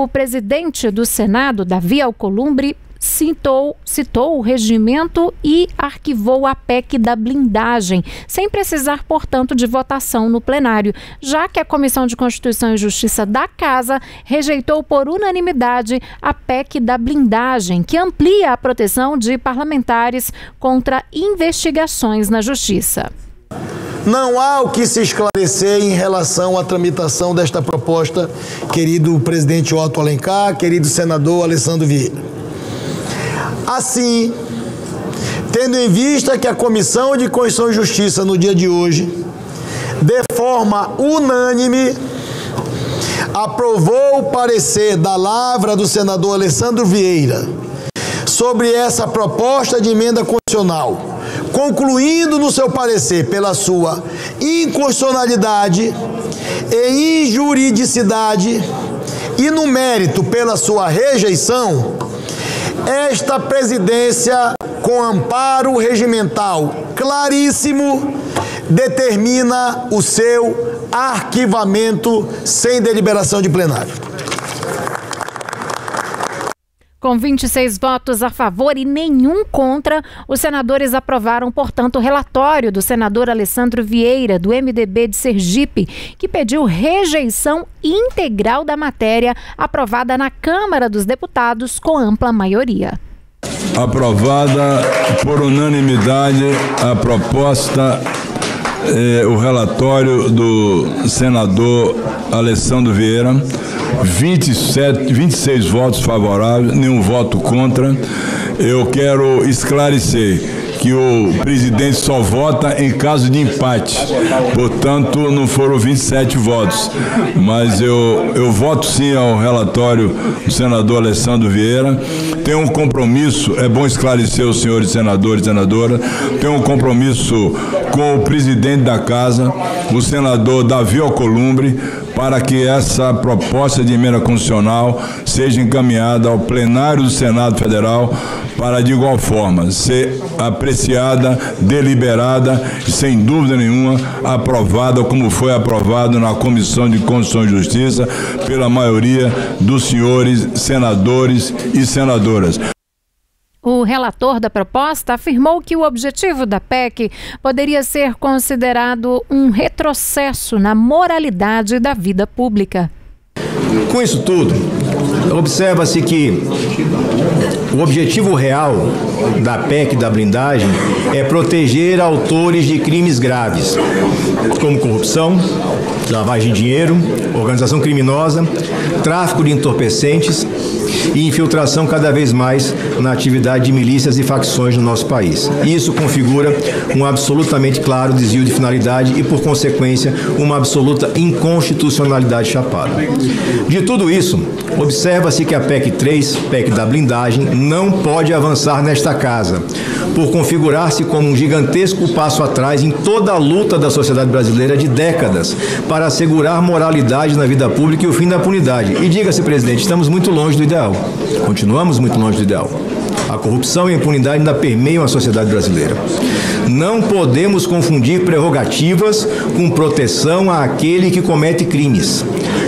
O presidente do Senado, Davi Alcolumbre, citou o regimento e arquivou a PEC da blindagem, sem precisar, portanto, de votação no plenário, já que a Comissão de Constituição e Justiça da Casa rejeitou por unanimidade a PEC da blindagem, que amplia a proteção de parlamentares contra investigações na Justiça. Não há o que se esclarecer em relação à tramitação desta proposta, querido presidente Otto Alencar, querido senador Alessandro Vieira. Assim, tendo em vista que a Comissão de Constituição e Justiça, no dia de hoje, de forma unânime, aprovou o parecer da lavra do senador Alessandro Vieira sobre essa proposta de emenda constitucional, concluindo no seu parecer pela sua inconstitucionalidade e injuridicidade e no mérito pela sua rejeição, esta presidência, com amparo regimental claríssimo, determina o seu arquivamento sem deliberação de plenário. Com 26 votos a favor e nenhum contra, os senadores aprovaram, portanto, o relatório do senador Alessandro Vieira, do MDB de Sergipe, que pediu rejeição integral da matéria aprovada na Câmara dos Deputados com ampla maioria. Aprovada por unanimidade a proposta, o relatório do senador Alessandro Vieira. 26 votos favoráveis, nenhum voto contra. Eu quero esclarecer que o presidente só vota em caso de empate, portanto não foram 27 votos, mas eu voto sim ao relatório do senador Alessandro Vieira. Tenho um compromisso, é bom esclarecer os senhores senadores e senadoras, tenho um compromisso com o presidente da casa, o senador Davi Alcolumbre, para que essa proposta de emenda constitucional seja encaminhada ao plenário do Senado Federal para, de igual forma, ser apreciada, deliberada e, sem dúvida nenhuma, aprovada como foi aprovado na Comissão de Constituição e Justiça pela maioria dos senhores senadores e senadoras. O relator da proposta afirmou que o objetivo da PEC poderia ser considerado um retrocesso na moralidade da vida pública. Com isso tudo, observa-se que o objetivo real da PEC da blindagem é proteger autores de crimes graves, como corrupção, lavagem de dinheiro, organização criminosa, tráfico de entorpecentes e infiltração cada vez mais na atividade de milícias e facções no nosso país. Isso configura um absolutamente claro desvio de finalidade e, por consequência, uma absoluta inconstitucionalidade chapada. De tudo isso, observa-se que a PEC 3, PEC da blindagem, não pode avançar nesta casa, por configurar-se como um gigantesco passo atrás em toda a luta da sociedade brasileira de décadas para assegurar moralidade na vida pública e o fim da impunidade. E diga-se, presidente, estamos muito longe do ideal. Continuamos muito longe do ideal. A corrupção e a impunidade ainda permeiam a sociedade brasileira. Não podemos confundir prerrogativas com proteção àquele que comete crimes.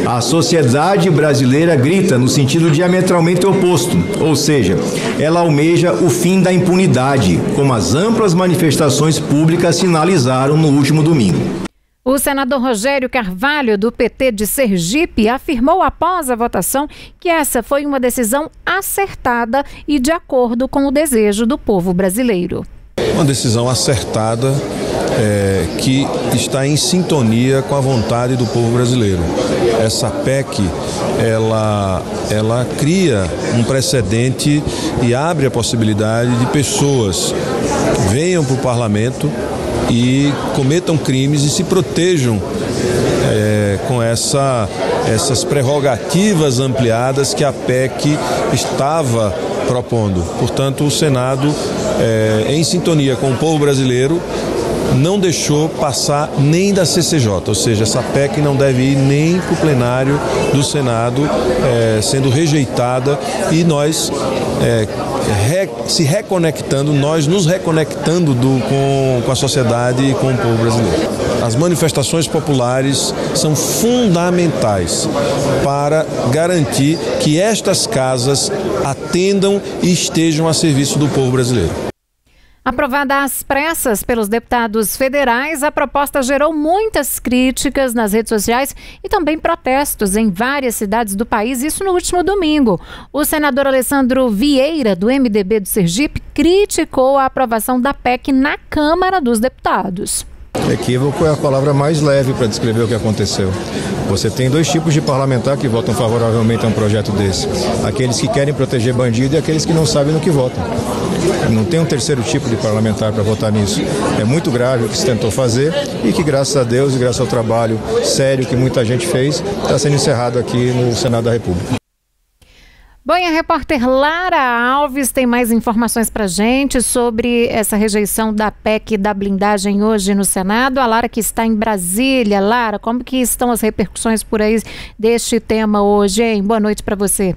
A sociedade brasileira grita no sentido diametralmente oposto, ou seja, ela almeja o fim da impunidade, como as amplas manifestações públicas sinalizaram no último domingo. O senador Rogério Carvalho, do PT de Sergipe, afirmou após a votação que essa foi uma decisão acertada e de acordo com o desejo do povo brasileiro. Uma decisão acertada que está em sintonia com a vontade do povo brasileiro. Essa PEC, ela cria um precedente e abre a possibilidade de pessoas venham para o parlamento e cometam crimes e se protejam com essas prerrogativas ampliadas que a PEC estava propondo. Portanto, o Senado, em sintonia com o povo brasileiro, não deixou passar nem da CCJ, ou seja, essa PEC não deve ir nem para o plenário do Senado, sendo rejeitada, e nós se reconectando, nós nos reconectando com a sociedade e com o povo brasileiro. As manifestações populares são fundamentais para garantir que estas casas atendam e estejam a serviço do povo brasileiro. Aprovada às pressas pelos deputados federais, a proposta gerou muitas críticas nas redes sociais e também protestos em várias cidades do país, isso no último domingo. O senador Alessandro Vieira, do MDB do Sergipe, criticou a aprovação da PEC na Câmara dos Deputados. Equívoco é a palavra mais leve para descrever o que aconteceu. Você tem dois tipos de parlamentar que votam favoravelmente a um projeto desse. Aqueles que querem proteger bandido e aqueles que não sabem no que votam. Não tem um terceiro tipo de parlamentar para votar nisso. É muito grave o que se tentou fazer e que, graças a Deus e graças ao trabalho sério que muita gente fez, está sendo encerrado aqui no Senado da República. Bom, e a repórter Lara Alves tem mais informações para a gente sobre essa rejeição da PEC da blindagem hoje no Senado. A Lara que está em Brasília. Lara, como que estão as repercussões por aí deste tema hoje, hein? Boa noite para você.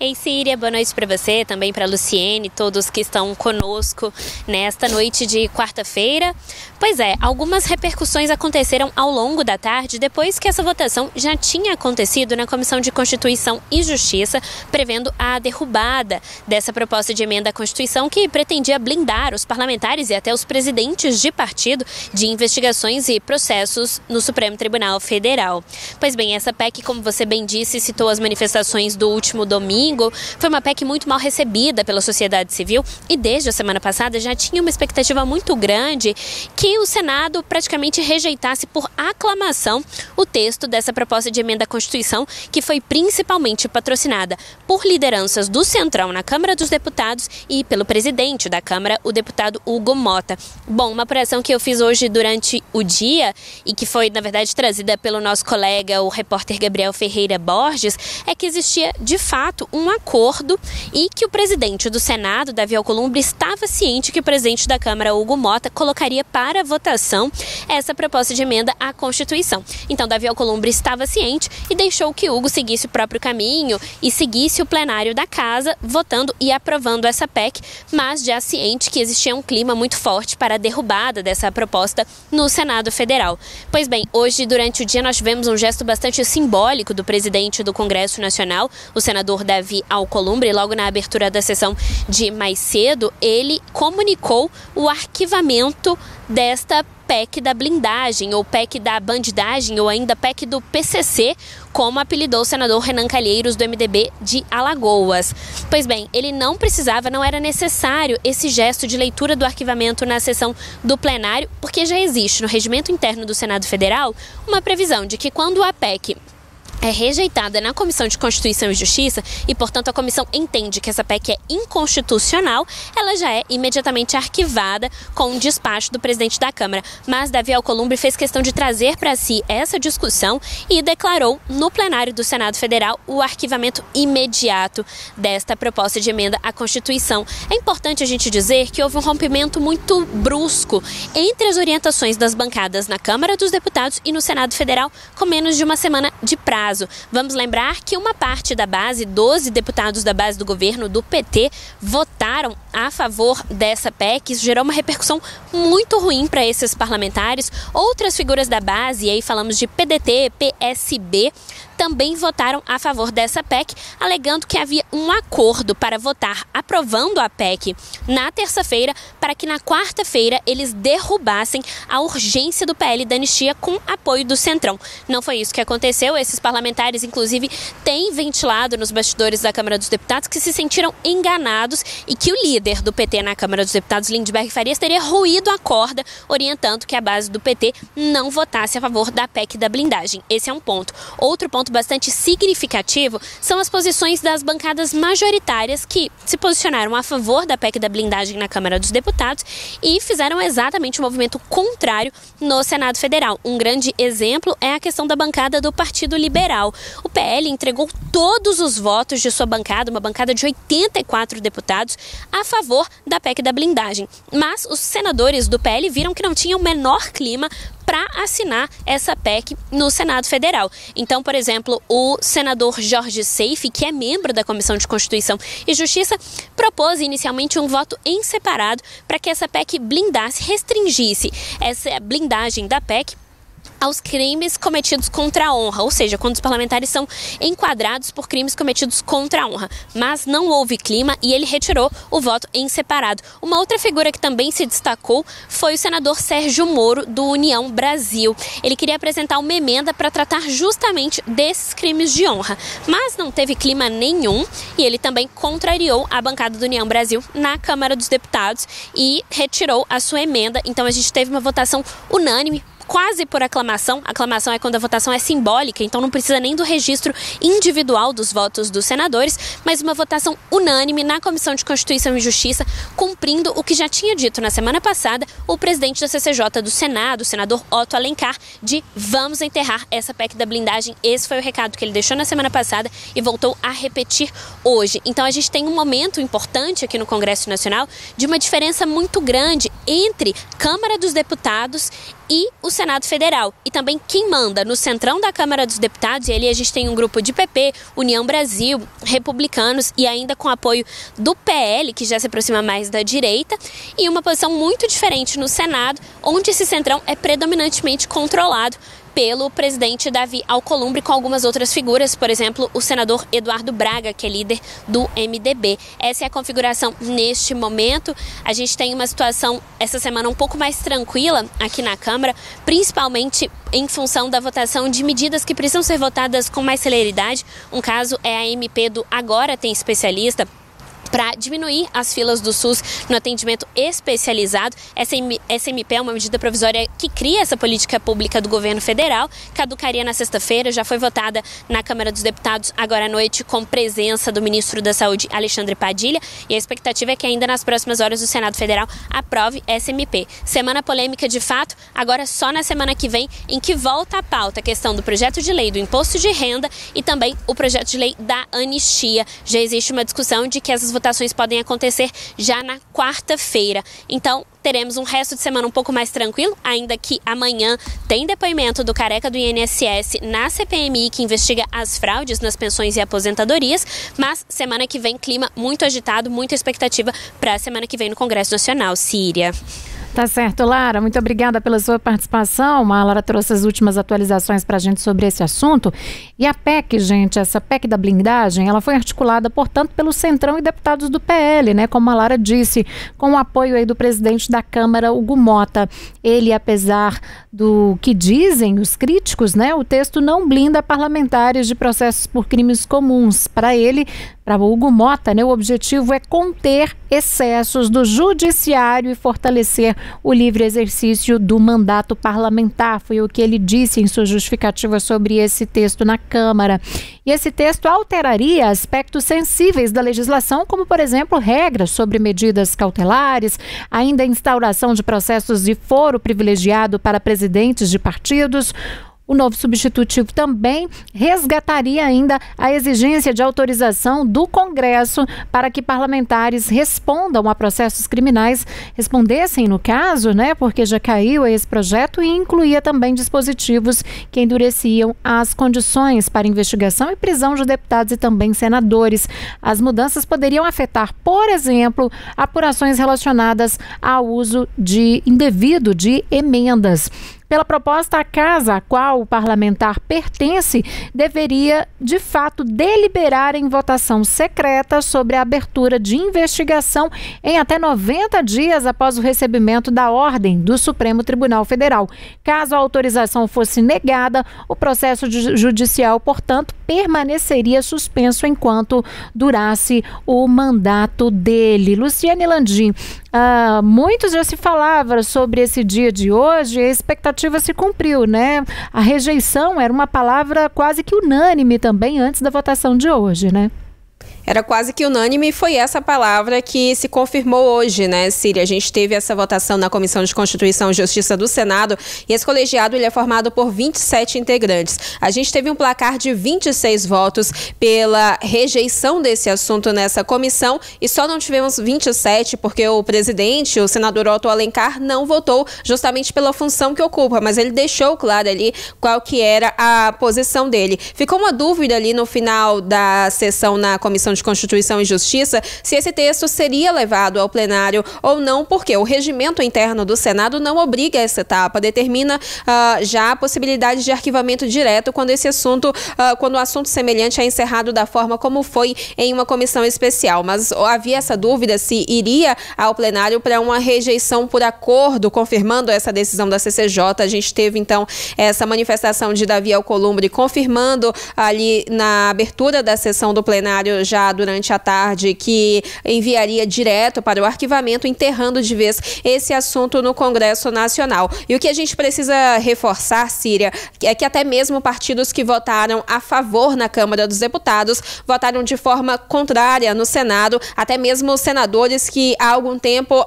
Ei, Síria, boa noite para você, também para a Luciene, todos que estão conosco nesta noite de quarta-feira. Pois é, algumas repercussões aconteceram ao longo da tarde, depois que essa votação já tinha acontecido na Comissão de Constituição e Justiça, prevendo a derrubada dessa proposta de emenda à Constituição que pretendia blindar os parlamentares e até os presidentes de partido de investigações e processos no Supremo Tribunal Federal. Pois bem, essa PEC, como você bem disse, citou as manifestações do último domingo. Foi uma PEC muito mal recebida pela sociedade civil e desde a semana passada já tinha uma expectativa muito grande que o Senado praticamente rejeitasse por aclamação o texto dessa proposta de emenda à Constituição, que foi principalmente patrocinada por lideranças do Centrão na Câmara dos Deputados e pelo presidente da Câmara, o deputado Hugo Mota. Bom, uma apuração que eu fiz hoje durante o dia e que foi, na verdade, trazida pelo nosso colega, o repórter Gabriel Ferreira Borges, é que existia, de fato, um acordo e que o presidente do Senado, Davi Alcolumbre, estava ciente que o presidente da Câmara, Hugo Mota, colocaria para votação essa proposta de emenda à Constituição. Então, Davi Alcolumbre estava ciente e deixou que Hugo seguisse o próprio caminho e seguisse o plenário da Casa, votando e aprovando essa PEC, mas já ciente que existia um clima muito forte para a derrubada dessa proposta no Senado Federal. Pois bem, hoje, durante o dia, nós tivemos um gesto bastante simbólico do presidente do Congresso Nacional, o senador Davi Alcolumbre. Logo na abertura da sessão de mais cedo, ele comunicou o arquivamento desta PEC da blindagem, ou PEC da bandidagem, ou ainda PEC do PCC, como apelidou o senador Renan Calheiros, do MDB de Alagoas. Pois bem, ele não precisava, não era necessário esse gesto de leitura do arquivamento na sessão do plenário, porque já existe no regimento interno do Senado Federal uma previsão de que quando a PEC é rejeitada na Comissão de Constituição e Justiça e, portanto, a comissão entende que essa PEC é inconstitucional, ela já é imediatamente arquivada com um despacho do presidente da Câmara. Mas Davi Alcolumbre fez questão de trazer para si essa discussão e declarou no plenário do Senado Federal o arquivamento imediato desta proposta de emenda à Constituição. É importante a gente dizer que houve um rompimento muito brusco entre as orientações das bancadas na Câmara dos Deputados e no Senado Federal, com menos de uma semana de prazo. Vamos lembrar que uma parte da base, 12 deputados da base do governo do PT, votaram a favor dessa PEC. Isso gerou uma repercussão muito ruim para esses parlamentares. Outras figuras da base, e aí falamos de PDT, PSB, também votaram a favor dessa PEC, alegando que havia um acordo para votar aprovando a PEC na terça-feira, para que na quarta-feira eles derrubassem a urgência do PL da anistia com apoio do Centrão. Não foi isso que aconteceu. Esses parlamentares, inclusive, têm ventilado nos bastidores da Câmara dos Deputados que se sentiram enganados e que o líder do PT na Câmara dos Deputados, Lindbergh Farias, teria ruído a corda, orientando que a base do PT não votasse a favor da PEC da blindagem. Esse é um ponto. Outro ponto bastante significativo são as posições das bancadas majoritárias que se posicionaram a favor da PEC da blindagem na Câmara dos Deputados e fizeram exatamente o movimento contrário no Senado Federal. Um grande exemplo é a questão da bancada do Partido Liberal, Federal. O PL entregou todos os votos de sua bancada, uma bancada de 84 deputados, a favor da PEC da blindagem. Mas os senadores do PL viram que não tinha o menor clima para assinar essa PEC no Senado Federal. Então, por exemplo, o senador Jorge Seife, que é membro da Comissão de Constituição e Justiça, propôs inicialmente um voto em separado para que essa PEC blindasse, restringisse essa blindagem da PEC aos crimes cometidos contra a honra, ou seja, quando os parlamentares são enquadrados por crimes cometidos contra a honra. Mas não houve clima e ele retirou o voto em separado. Uma outra figura que também se destacou foi o senador Sérgio Moro, do União Brasil. Ele queria apresentar uma emenda para tratar justamente desses crimes de honra, mas não teve clima nenhum e ele também contrariou a bancada do União Brasil na Câmara dos Deputados e retirou a sua emenda. Então a gente teve uma votação unânime, quase por aclamação. Aclamação é quando a votação é simbólica, então não precisa nem do registro individual dos votos dos senadores, mas uma votação unânime na Comissão de Constituição e Justiça, cumprindo o que já tinha dito na semana passada o presidente da CCJ do Senado, o senador Otto Alencar, de vamos enterrar essa PEC da blindagem. Esse foi o recado que ele deixou na semana passada e voltou a repetir hoje. Então a gente tem um momento importante aqui no Congresso Nacional de uma diferença muito grande entre Câmara dos Deputados e o Senado Federal. E também quem manda no centrão da Câmara dos Deputados, e ali a gente tem um grupo de PP, União Brasil, Republicanos e ainda com apoio do PL, que já se aproxima mais da direita, e uma posição muito diferente no Senado, onde esse centrão é predominantemente controlado pelo presidente Davi Alcolumbre, com algumas outras figuras, por exemplo, o senador Eduardo Braga, que é líder do MDB. Essa é a configuração neste momento. A gente tem uma situação essa semana um pouco mais tranquila aqui na Câmara, principalmente em função da votação de medidas que precisam ser votadas com mais celeridade. Um caso é a MP do Agora Tem Especialista, para diminuir as filas do SUS no atendimento especializado. Essa MP é uma medida provisória que cria essa política pública do governo federal, caducaria na sexta-feira, já foi votada na Câmara dos Deputados agora à noite com presença do ministro da Saúde, Alexandre Padilha, e a expectativa é que ainda nas próximas horas o Senado Federal aprove essa MP. Semana polêmica de fato, agora só na semana que vem, em que volta à pauta a questão do projeto de lei do imposto de renda e também o projeto de lei da anistia. Já existe uma discussão de que essas votações podem acontecer já na quarta-feira. Então, teremos um resto de semana um pouco mais tranquilo, ainda que amanhã tem depoimento do careca do INSS na CPMI, que investiga as fraudes nas pensões e aposentadorias, mas semana que vem clima muito agitado, muita expectativa para a semana que vem no Congresso Nacional. Síria. Tá certo, Lara. Muito obrigada pela sua participação. A Lara trouxe as últimas atualizações para a gente sobre esse assunto. E a PEC, gente, essa PEC da blindagem, ela foi articulada, portanto, pelo Centrão e deputados do PL, né? Como a Lara disse, com o apoio aí do presidente da Câmara, Hugo Mota. Ele, apesar do que dizem os críticos, né? O texto não blinda parlamentares de processos por crimes comuns. Para ele, para o Hugo Mota, né, o objetivo é conter excessos do judiciário e fortalecer o livre exercício do mandato parlamentar. Foi o que ele disse em sua justificativa sobre esse texto na Câmara. E esse texto alteraria aspectos sensíveis da legislação, como, por exemplo, regras sobre medidas cautelares, ainda a instauração de processos de foro privilegiado para presidentes de partidos. O novo substitutivo também resgataria ainda a exigência de autorização do Congresso para que parlamentares respondam a processos criminais, respondessem no caso, né, porque já caiu esse projeto, e incluía também dispositivos que endureciam as condições para investigação e prisão de deputados e também senadores. As mudanças poderiam afetar, por exemplo, apurações relacionadas ao uso indevido de emendas. Pela proposta, a casa a qual o parlamentar pertence deveria, de fato, deliberar em votação secreta sobre a abertura de investigação em até 90 dias após o recebimento da ordem do Supremo Tribunal Federal. Caso a autorização fosse negada, o processo judicial, portanto, permaneceria suspenso enquanto durasse o mandato dele. Luciane Landim, muitos já se falava sobre esse dia de hoje, a expectativa se cumpriu, né? A rejeição era uma palavra quase que unânime também antes da votação de hoje, né? Era quase que unânime e foi essa palavra que se confirmou hoje, né, Síria? A gente teve essa votação na Comissão de Constituição e Justiça do Senado e esse colegiado ele é formado por 27 integrantes. A gente teve um placar de 26 votos pela rejeição desse assunto nessa comissão e só não tivemos 27 porque o presidente, o senador Otto Alencar, não votou justamente pela função que ocupa, mas ele deixou claro ali qual que era a posição dele. Ficou uma dúvida ali no final da sessão na Comissão de Constituição e Justiça se esse texto seria levado ao plenário ou não, porque o regimento interno do Senado não obriga essa etapa, determina já a possibilidade de arquivamento direto quando quando o assunto semelhante é encerrado da forma como foi em uma comissão especial. Mas havia essa dúvida se iria ao plenário para uma rejeição por acordo, confirmando essa decisão da CCJ. A gente teve então essa manifestação de Davi Alcolumbre confirmando ali na abertura da sessão do plenário já durante a tarde que enviaria direto para o arquivamento, enterrando de vez esse assunto no Congresso Nacional. E o que a gente precisa reforçar, Síria, é que até mesmo partidos que votaram a favor na Câmara dos Deputados votaram de forma contrária no Senado, até mesmo senadores que há algum tempo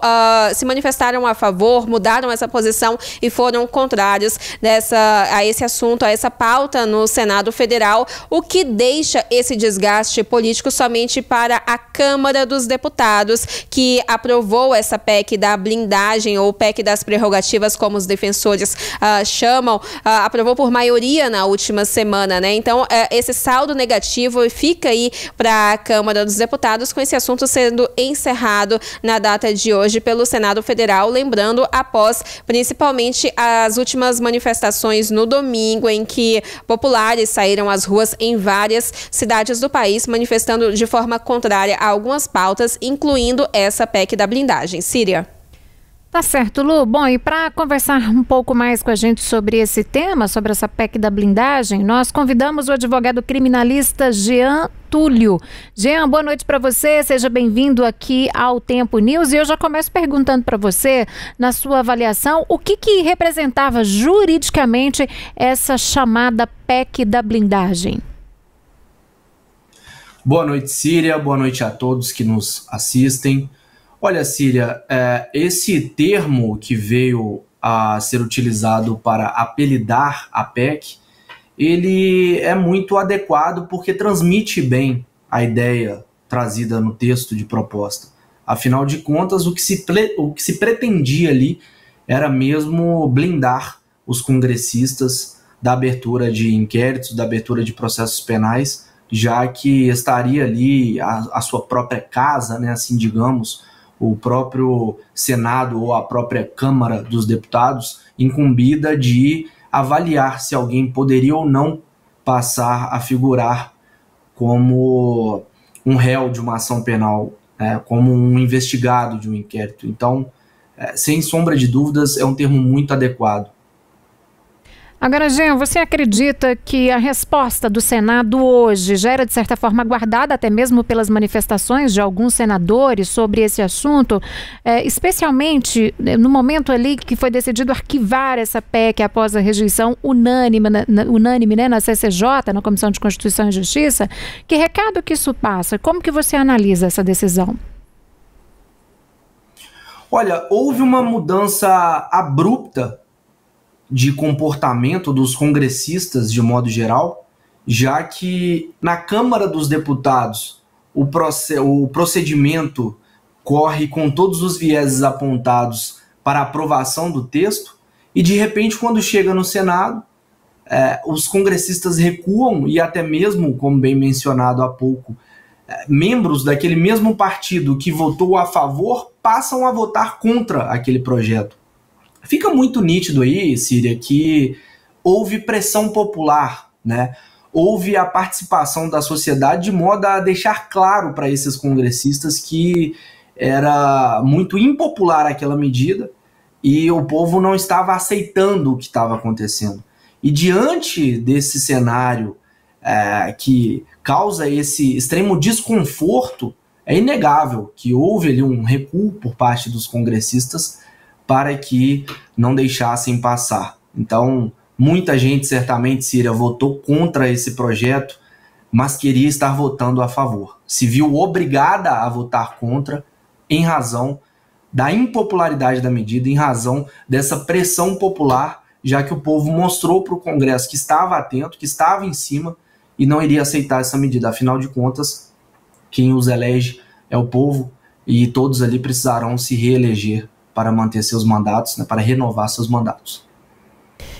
se manifestaram a favor, mudaram essa posição e foram contrários a esse assunto, a essa pauta no Senado Federal, o que deixa esse desgaste político somente para a Câmara dos Deputados, que aprovou essa PEC da blindagem, ou PEC das prerrogativas, como os defensores chamam, aprovou por maioria na última semana, né? Então, esse saldo negativo fica aí para a Câmara dos Deputados, com esse assunto sendo encerrado na data de hoje pelo Senado Federal, lembrando, após principalmente as últimas manifestações no domingo, em que populares saíram às ruas em várias cidades do país, manifestando de forma contrária a algumas pautas, incluindo essa PEC da blindagem. Síria. Tá certo, Lu. Bom, e para conversar um pouco mais com a gente sobre esse tema, sobre essa PEC da blindagem, nós convidamos o advogado criminalista Jean Túlio. Jean, boa noite para você, seja bem-vindo aqui ao Tempo News. E eu já começo perguntando para você, na sua avaliação, o que representava juridicamente essa chamada PEC da blindagem? Boa noite, Síria. Boa noite a todos que nos assistem. Olha, Síria, esse termo que veio a ser utilizado para apelidar a PEC, ele é muito adequado porque transmite bem a ideia trazida no texto de proposta. Afinal de contas, o que se pretendia ali era mesmo blindar os congressistas da abertura de inquéritos, da abertura de processos penais, já que estaria ali a sua própria casa, né, assim digamos, o próprio Senado ou a própria Câmara dos Deputados incumbida de avaliar se alguém poderia ou não passar a figurar como um réu de uma ação penal, como um investigado de um inquérito. Então, sem sombra de dúvidas, é um termo muito adequado. Agora, Jean, você acredita que a resposta do Senado hoje já era, de certa forma, aguardada até mesmo pelas manifestações de alguns senadores sobre esse assunto, especialmente no momento ali que foi decidido arquivar essa PEC após a rejeição unânime, né, na CCJ, na Comissão de Constituição e Justiça? Que recado que isso passa? Como que você analisa essa decisão? Olha, houve uma mudança abrupta de comportamento dos congressistas de modo geral, já que na Câmara dos Deputados o procedimento corre com todos os vieses apontados para a aprovação do texto e de repente quando chega no Senado os congressistas recuam e até mesmo, como bem mencionado há pouco, membros daquele mesmo partido que votou a favor passam a votar contra aquele projeto. Fica muito nítido aí, Síria, que houve pressão popular, né? Houve a participação da sociedade de modo a deixar claro para esses congressistas que era muito impopular aquela medida e o povo não estava aceitando o que estava acontecendo. E diante desse cenário que causa esse extremo desconforto, é inegável que houve ali um recuo por parte dos congressistas para que não deixassem passar. Então, muita gente certamente, Síria, votou contra esse projeto mas queria estar votando a favor. Se viu obrigada a votar contra em razão da impopularidade da medida, em razão dessa pressão popular, já que o povo mostrou para o Congresso que estava atento, que estava em cima e não iria aceitar essa medida. Afinal de contas, quem os elege é o povo e todos ali precisarão se reeleger para manter seus mandatos, né, para renovar seus mandatos.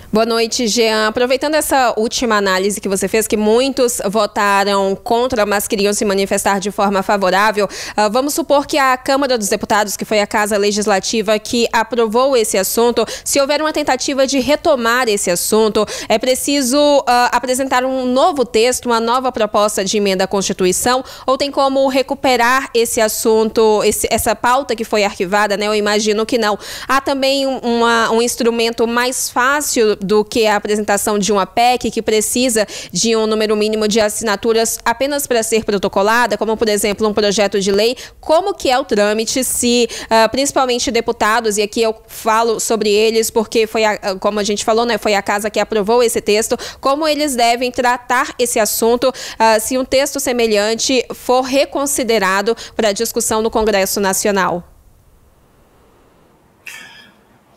Boa noite, Jean. Aproveitando essa última análise que você fez, que muitos votaram contra, mas queriam se manifestar de forma favorável, vamos supor que a Câmara dos Deputados, que foi a Casa Legislativa que aprovou esse assunto, se houver uma tentativa de retomar esse assunto, é preciso apresentar um novo texto, uma nova proposta de emenda à Constituição, ou tem como recuperar esse assunto, essa pauta que foi arquivada, né? Eu imagino que não. Há também um instrumento mais fácil do que a apresentação de uma PEC, que precisa de um número mínimo de assinaturas apenas para ser protocolada, como, por exemplo, um projeto de lei. Como que é o trâmite, se principalmente deputados, e aqui eu falo sobre eles porque foi, como a gente falou, né, foi a casa que aprovou esse texto, como eles devem tratar esse assunto se um texto semelhante for reconsiderado para discussão no Congresso Nacional?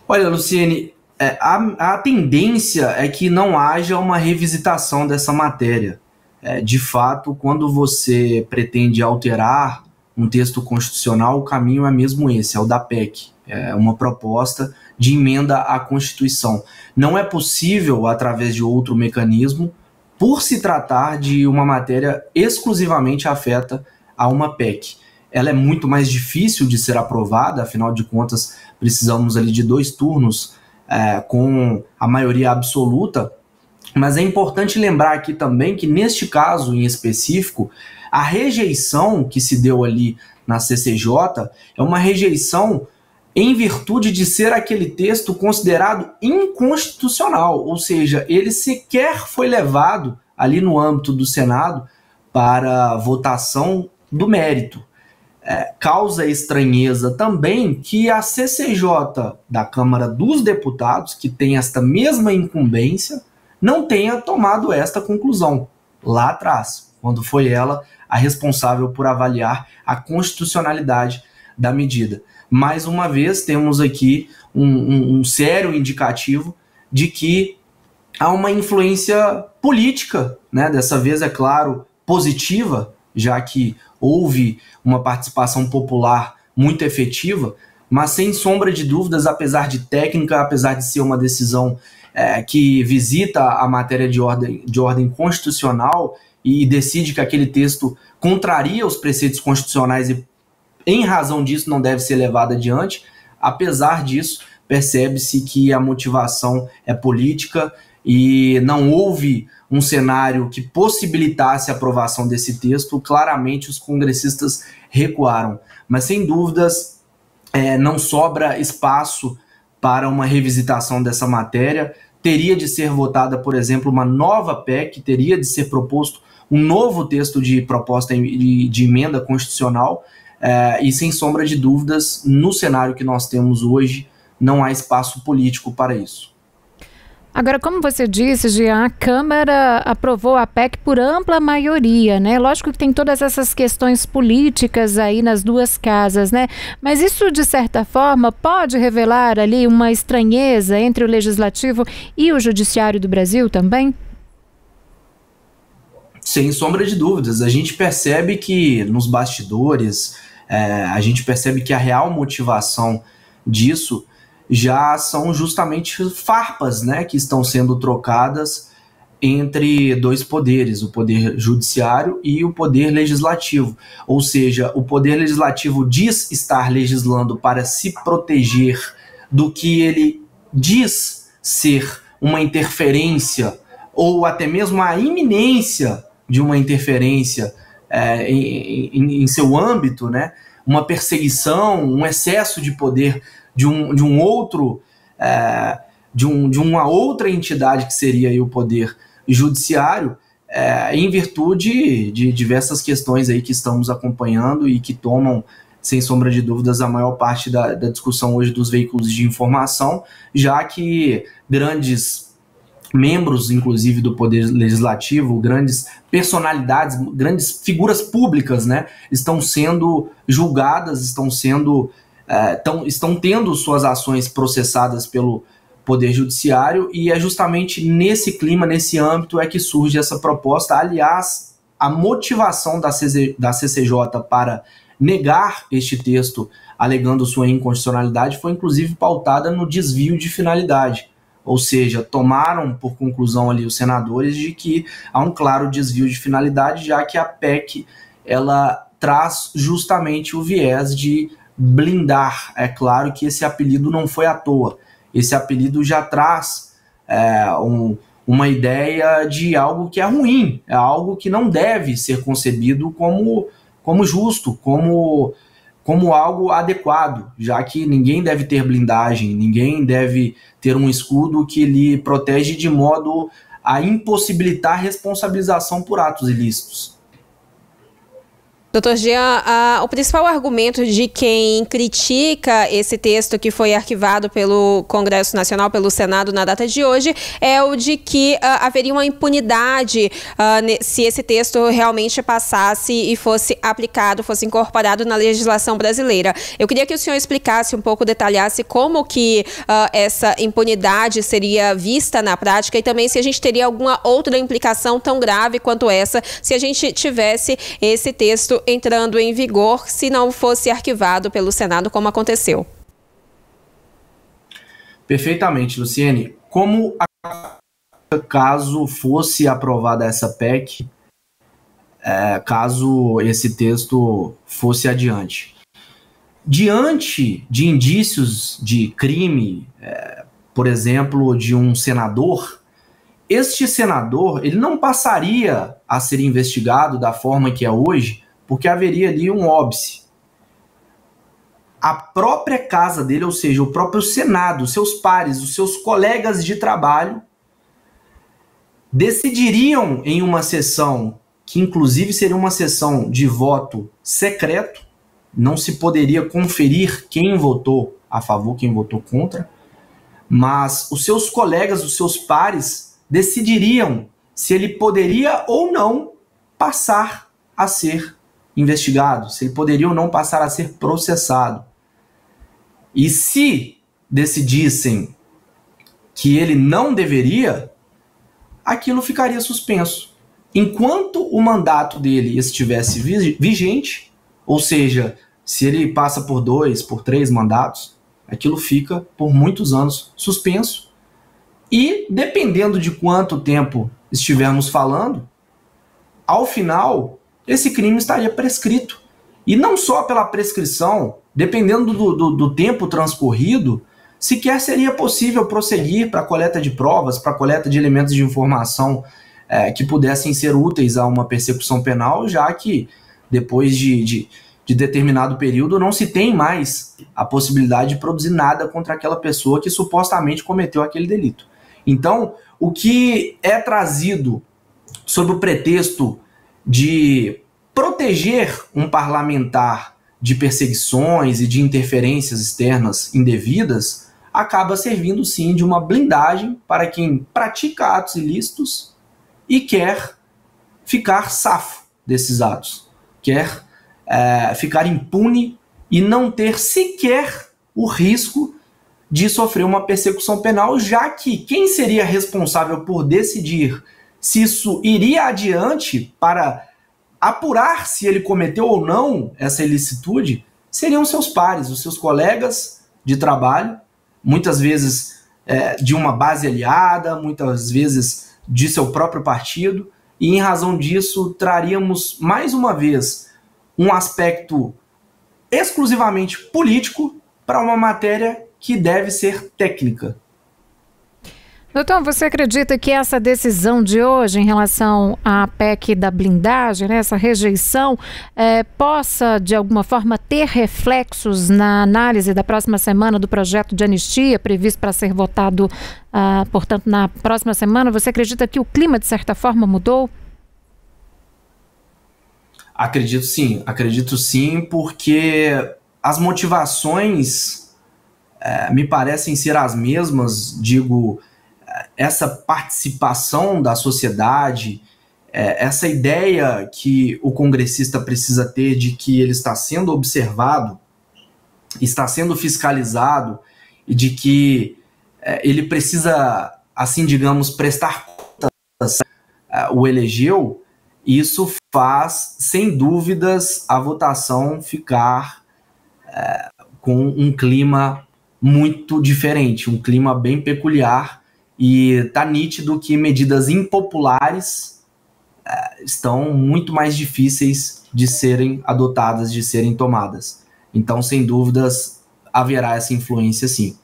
Olha, Luciene, a tendência é que não haja uma revisitação dessa matéria. De fato, quando você pretende alterar um texto constitucional, o caminho é mesmo esse, é o da PEC. É uma proposta de emenda à Constituição. Não é possível, através de outro mecanismo, por se tratar de uma matéria exclusivamente afeta a uma PEC. Ela é muito mais difícil de ser aprovada, afinal de contas, precisamos ali de 2 turnos com a maioria absoluta, mas é importante lembrar aqui também que neste caso em específico, a rejeição que se deu ali na CCJ é uma rejeição em virtude de ser aquele texto considerado inconstitucional, ou seja, ele sequer foi levado ali no âmbito do Senado para votação do mérito. Causa estranheza também que a CCJ da Câmara dos Deputados, que tem esta mesma incumbência, não tenha tomado esta conclusão lá atrás, quando foi ela a responsável por avaliar a constitucionalidade da medida. Mais uma vez, temos aqui um sério indicativo de que há uma influência política, né? Dessa vez, é claro, positiva, já que houve uma participação popular muito efetiva, mas sem sombra de dúvidas, apesar de técnica, apesar de ser uma decisão que visita a matéria de ordem constitucional e decide que aquele texto contraria os preceitos constitucionais e, em razão disso, não deve ser levado adiante. Apesar disso, percebe-se que a motivação é política e não houve um cenário que possibilitasse a aprovação desse texto. Claramente os congressistas recuaram, mas sem dúvidas não sobra espaço para uma revisitação dessa matéria. Teria de ser votada, por exemplo, uma nova PEC, teria de ser proposto um novo texto de proposta de emenda constitucional, e sem sombra de dúvidas, no cenário que nós temos hoje, não há espaço político para isso. Agora, como você disse, Jean, a Câmara aprovou a PEC por ampla maioria, né? Lógico que tem todas essas questões políticas aí nas duas casas, né? Mas isso, de certa forma, pode revelar ali uma estranheza entre o Legislativo e o Judiciário do Brasil também? Sem sombra de dúvidas. A gente percebe que nos bastidores, a gente percebe que a real motivação disso já são justamente farpas, né, que estão sendo trocadas entre 2 poderes, o poder judiciário e o poder legislativo. Ou seja, o poder legislativo diz estar legislando para se proteger do que ele diz ser uma interferência ou até mesmo a iminência de uma interferência em seu âmbito, né, uma perseguição, um excesso de poder de uma outra entidade que seria aí o poder judiciário, em virtude de diversas questões aí que estamos acompanhando e que tomam, sem sombra de dúvidas, a maior parte da discussão hoje dos veículos de informação, já que grandes membros, inclusive, do Poder Legislativo, grandes personalidades, grandes figuras públicas, né, estão sendo julgadas, estão tendo suas ações processadas pelo Poder Judiciário, e é justamente nesse clima, nesse âmbito, é que surge essa proposta. Aliás, a motivação da CCJ para negar este texto, alegando sua inconstitucionalidade, foi inclusive pautada no desvio de finalidade. Ou seja, tomaram por conclusão ali os senadores de que há um claro desvio de finalidade, já que a PEC ela traz justamente o viés de blindar. É claro que esse apelido não foi à toa. Esse apelido já traz uma ideia de algo que é ruim, é algo que não deve ser concebido como justo, como algo adequado, já que ninguém deve ter blindagem, ninguém deve ter um escudo que lhe protege de modo a impossibilitar responsabilização por atos ilícitos. Doutor Jean, o principal argumento de quem critica esse texto que foi arquivado pelo Congresso Nacional, pelo Senado, na data de hoje, é o de que haveria uma impunidade se esse texto realmente passasse e fosse aplicado, fosse incorporado na legislação brasileira. Eu queria que o senhor explicasse um pouco, detalhasse como que essa impunidade seria vista na prática e também se a gente teria alguma outra implicação tão grave quanto essa se a gente tivesse esse texto entrando em vigor se não fosse arquivado pelo Senado, como aconteceu. Perfeitamente, Luciene. Como caso fosse aprovada essa PEC, caso esse texto fosse adiante? Diante de indícios de crime, por exemplo, de um senador, este senador ele não passaria a ser investigado da forma que é hoje, porque haveria ali um óbice. A própria casa dele, ou seja, o próprio Senado, seus pares, os seus colegas de trabalho, decidiriam em uma sessão, que inclusive seria uma sessão de voto secreto, não se poderia conferir quem votou a favor, quem votou contra, mas os seus colegas, os seus pares, decidiriam se ele poderia ou não passar a ser investigado, se ele poderia ou não passar a ser processado. E se decidissem que ele não deveria, aquilo ficaria suspenso. Enquanto o mandato dele estivesse vigente, ou seja, se ele passa por 2, por 3 mandatos, aquilo fica por muitos anos suspenso. E dependendo de quanto tempo estivermos falando, ao final esse crime estaria prescrito. E não só pela prescrição, dependendo do tempo transcorrido, sequer seria possível prosseguir para a coleta de provas, para a coleta de elementos de informação que pudessem ser úteis a uma persecução penal, já que depois de determinado período não se tem mais a possibilidade de produzir nada contra aquela pessoa que supostamente cometeu aquele delito. Então, o que é trazido sob o pretexto de proteger um parlamentar de perseguições e de interferências externas indevidas, acaba servindo sim de uma blindagem para quem pratica atos ilícitos e quer ficar safo desses atos, quer ficar impune e não ter sequer o risco de sofrer uma persecução penal, já que quem seria responsável por decidir se isso iria adiante para apurar se ele cometeu ou não essa ilicitude seriam seus pares, os seus colegas de trabalho, muitas vezes de uma base aliada, muitas vezes de seu próprio partido, e em razão disso traríamos mais uma vez um aspecto exclusivamente político para uma matéria que deve ser técnica. Doutor, você acredita que essa decisão de hoje em relação à PEC da blindagem, né, essa rejeição, possa de alguma forma ter reflexos na análise da próxima semana do projeto de anistia previsto para ser votado, portanto, na próxima semana? Você acredita que o clima de certa forma mudou? Acredito sim, porque as motivações me parecem ser as mesmas, digo, essa participação da sociedade, essa ideia que o congressista precisa ter de que ele está sendo observado, está sendo fiscalizado e de que ele precisa, assim digamos, prestar contas, o elegeu, isso faz, sem dúvidas, a votação ficar com um clima muito diferente, um clima bem peculiar, e está nítido que medidas impopulares estão muito mais difíceis de serem adotadas, de serem tomadas. Então, sem dúvidas, haverá essa influência sim.